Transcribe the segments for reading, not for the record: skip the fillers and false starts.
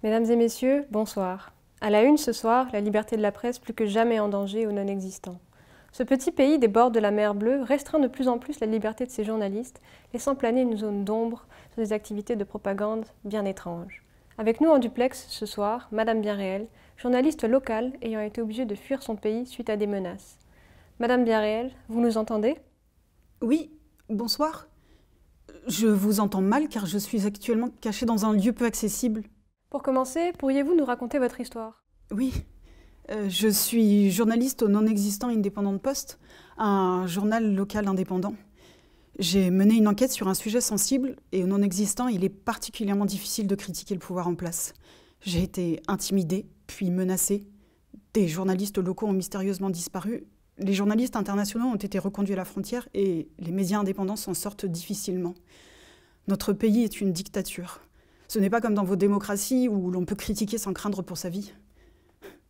Mesdames et messieurs, bonsoir. À la une ce soir, la liberté de la presse plus que jamais en danger ou non existant. Ce petit pays des bords de la mer Bleue restreint de plus en plus la liberté de ses journalistes, laissant planer une zone d'ombre sur des activités de propagande bien étranges. Avec nous en duplex ce soir, Madame Bienréel, journaliste locale ayant été obligée de fuir son pays suite à des menaces. Madame Bienréel, vous nous entendez? Oui, bonsoir. Je vous entends mal car je suis actuellement cachée dans un lieu peu accessible. Pour commencer, pourriez-vous nous raconter votre histoire? Oui, je suis journaliste au non-existant Independent Post, un journal local indépendant. J'ai mené une enquête sur un sujet sensible et au non-existant, il est particulièrement difficile de critiquer le pouvoir en place. J'ai été intimidée, puis menacée. Des journalistes locaux ont mystérieusement disparu. Les journalistes internationaux ont été reconduits à la frontière et les médias indépendants s'en sortent difficilement. Notre pays est une dictature. Ce n'est pas comme dans vos démocraties où l'on peut critiquer sans craindre pour sa vie.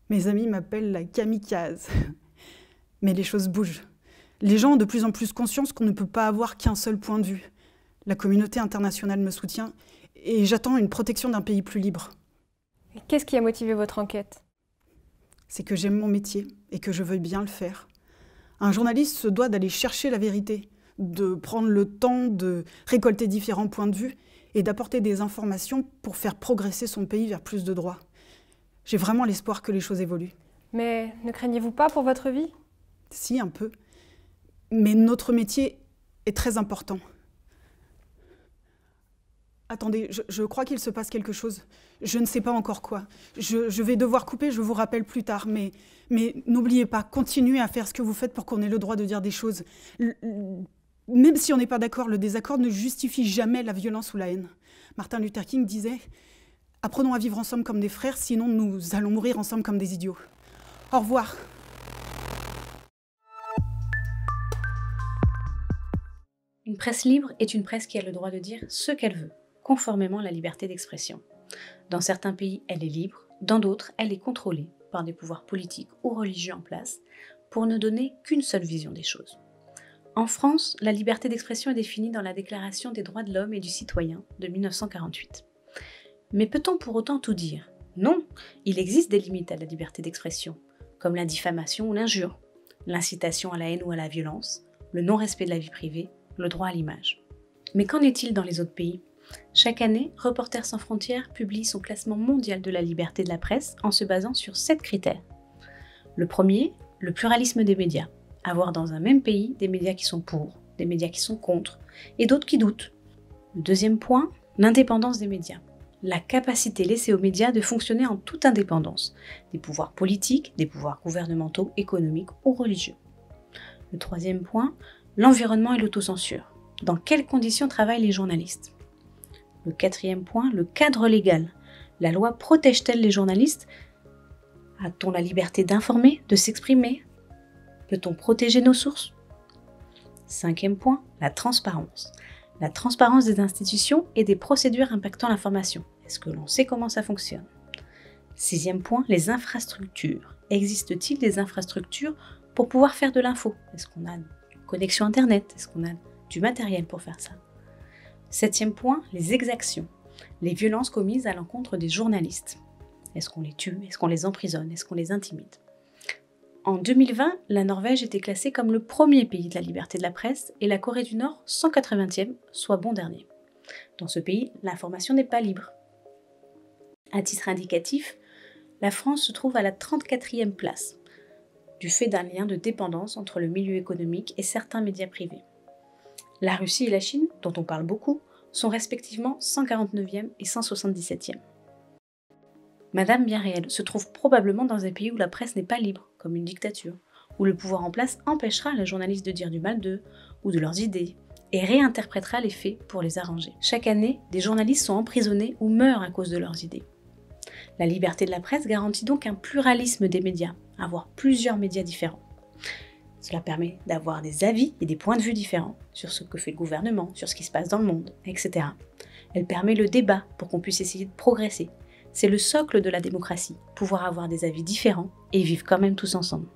Mes amis m'appellent la kamikaze. Mais les choses bougent. Les gens ont de plus en plus conscience qu'on ne peut pas avoir qu'un seul point de vue. La communauté internationale me soutient et j'attends une protection d'un pays plus libre. Qu'est-ce qui a motivé votre enquête? C'est que j'aime mon métier et que je veuille bien le faire. Un journaliste se doit d'aller chercher la vérité, de prendre le temps de récolter différents points de vue et d'apporter des informations pour faire progresser son pays vers plus de droits. J'ai vraiment l'espoir que les choses évoluent. Mais ne craignez-vous pas pour votre vie? Si, un peu. Mais notre métier est très important. Attendez, je crois qu'il se passe quelque chose. Je ne sais pas encore quoi. Je vais devoir couper, je vous rappelle plus tard. Mais n'oubliez pas, continuez à faire ce que vous faites pour qu'on ait le droit de dire des choses. Même si on n'est pas d'accord, le désaccord ne justifie jamais la violence ou la haine. Martin Luther King disait « Apprenons à vivre ensemble comme des frères, sinon nous allons mourir ensemble comme des idiots. » Au revoir. Une presse libre est une presse qui a le droit de dire ce qu'elle veut, conformément à la liberté d'expression. Dans certains pays, elle est libre, dans d'autres, elle est contrôlée par des pouvoirs politiques ou religieux en place pour ne donner qu'une seule vision des choses. En France, la liberté d'expression est définie dans la Déclaration des droits de l'homme et du citoyen de 1948. Mais peut-on pour autant tout dire? Non, il existe des limites à la liberté d'expression, comme la diffamation ou l'injure, l'incitation à la haine ou à la violence, le non-respect de la vie privée, le droit à l'image. Mais qu'en est-il dans les autres pays? Chaque année, Reporters sans frontières publie son classement mondial de la liberté de la presse en se basant sur 7 critères. Le premier, le pluralisme des médias. Avoir dans un même pays des médias qui sont pour, des médias qui sont contre, et d'autres qui doutent. Le deuxième point, l'indépendance des médias. La capacité laissée aux médias de fonctionner en toute indépendance, des pouvoirs politiques, des pouvoirs gouvernementaux, économiques ou religieux. Le troisième point, l'environnement et l'autocensure. Dans quelles conditions travaillent les journalistes? Le quatrième point, le cadre légal. La loi protège-t-elle les journalistes? A-t-on la liberté d'informer, de s'exprimer? Peut-on protéger nos sources? Cinquième point, la transparence. La transparence des institutions et des procédures impactant l'information. Est-ce que l'on sait comment ça fonctionne? Sixième point, les infrastructures. Existe-t-il des infrastructures pour pouvoir faire de l'info? Est-ce qu'on a une connexion Internet? Est-ce qu'on a du matériel pour faire ça? Septième point, les exactions. Les violences commises à l'encontre des journalistes. Est-ce qu'on les tue? Est-ce qu'on les emprisonne? Est-ce qu'on les intimide? En 2020, la Norvège était classée comme le premier pays de la liberté de la presse et la Corée du Nord 180e, soit bon dernier. Dans ce pays, l'information n'est pas libre. À titre indicatif, la France se trouve à la 34e place, du fait d'un lien de dépendance entre le milieu économique et certains médias privés. La Russie et la Chine, dont on parle beaucoup, sont respectivement 149e et 177e. Madame Bienréel se trouve probablement dans un pays où la presse n'est pas libre, comme une dictature, où le pouvoir en place empêchera les journalistes de dire du mal d'eux ou de leurs idées, et réinterprétera les faits pour les arranger. Chaque année, des journalistes sont emprisonnés ou meurent à cause de leurs idées. La liberté de la presse garantit donc un pluralisme des médias, avoir plusieurs médias différents. Cela permet d'avoir des avis et des points de vue différents sur ce que fait le gouvernement, sur ce qui se passe dans le monde, etc. Elle permet le débat pour qu'on puisse essayer de progresser. C'est le socle de la démocratie, pouvoir avoir des avis différents et vivre quand même tous ensemble.